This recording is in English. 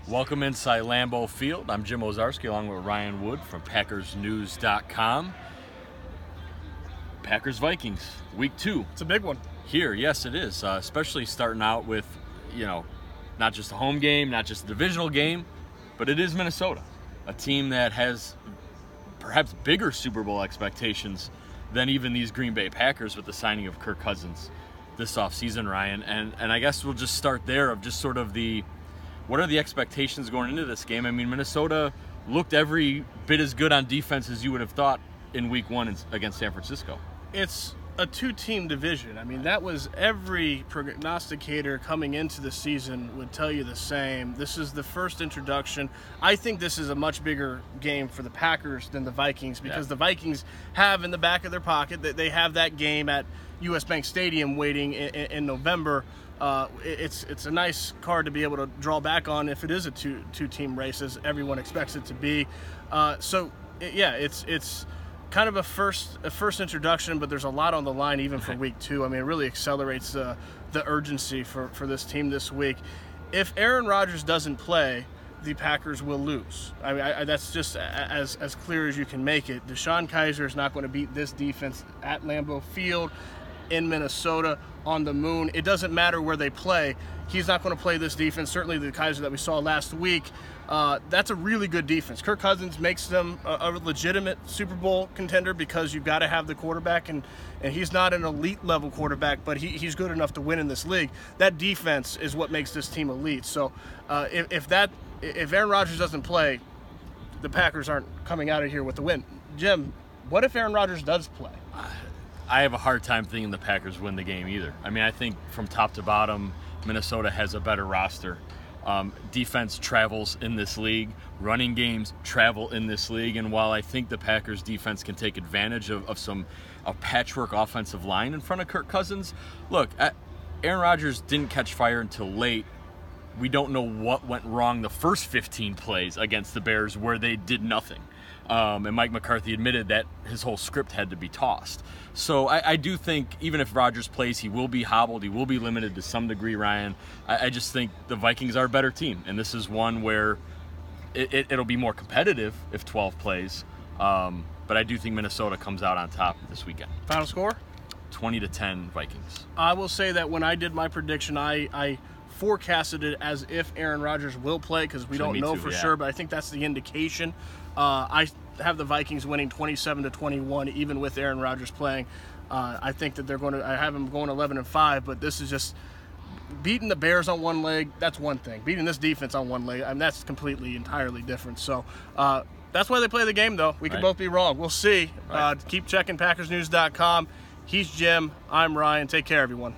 Welcome inside Lambeau Field. I'm Jim Owczarski along with Ryan Wood from PackersNews.com. Packers Vikings, week 2. It's a big one. Here, yes, it is. Especially starting out with, not just a home game, not just a divisional game, but it is Minnesota, a team that has perhaps bigger Super Bowl expectations than even these Green Bay Packers with the signing of Kirk Cousins this offseason, Ryan. And I guess we'll just start there of just sort of what are the expectations going into this game? I mean, Minnesota looked every bit as good on defense as you would have thought in week 1 against San Francisco. It's a 2-team division. I mean, that was every prognosticator coming into the season would tell you the same. This is the first introduction. I think this is a much bigger game for the Packers than the Vikings because the Vikings have in the back of their pocket that they have that game at U.S. Bank Stadium waiting in November. It's a nice card to be able to draw back on if it is a two-team race, as everyone expects it to be. It's kind of a first introduction, but there's a lot on the line even for week 2. I mean, it really accelerates the urgency for this team this week. If Aaron Rodgers doesn't play, the Packers will lose. I mean, that's just as clear as you can make it. Deshaun Kaiser is not going to beat this defense at Lambeau Field in Minnesota on the moon. It doesn't matter where they play. He's not going to play this defense. Certainly the Kaiser that we saw last week, that's a really good defense. Kirk Cousins makes them a legitimate Super Bowl contender because you've got to have the quarterback, and he's not an elite level quarterback, but he's good enough to win in this league. That defense is what makes this team elite. So if Aaron Rodgers doesn't play, the Packers aren't coming out of here with the win. Jim, what if Aaron Rodgers does play? I have a hard time thinking the Packers win the game either. I mean, I think from top to bottom, Minnesota has a better roster. Defense travels in this league. Running games travel in this league. And while I think the Packers defense can take advantage of a patchwork offensive line in front of Kirk Cousins, look, Aaron Rodgers didn't catch fire until late. We don't know what went wrong the first 15 plays against the Bears where they did nothing. And Mike McCarthy admitted that his whole script had to be tossed. So I do think even if Rodgers plays, he will be hobbled. He will be limited to some degree, Ryan. I just think the Vikings are a better team. And this is one where it'll be more competitive if 12 plays. But I do think Minnesota comes out on top this weekend. Final score? 20-10 Vikings. I will say that when I did my prediction, I forecasted it as if Aaron Rodgers will play because we don't know for sure, but I think that's the indication. I have the Vikings winning 27-21, even with Aaron Rodgers playing. I think that I have them going 11-5, but this is just beating the Bears on one leg. That's one thing. Beating this defense on one leg, that's completely, entirely different. So that's why they play the game, though. We could both be wrong. We'll see. Keep checking PackersNews.com. He's Jim. I'm Ryan. Take care, everyone.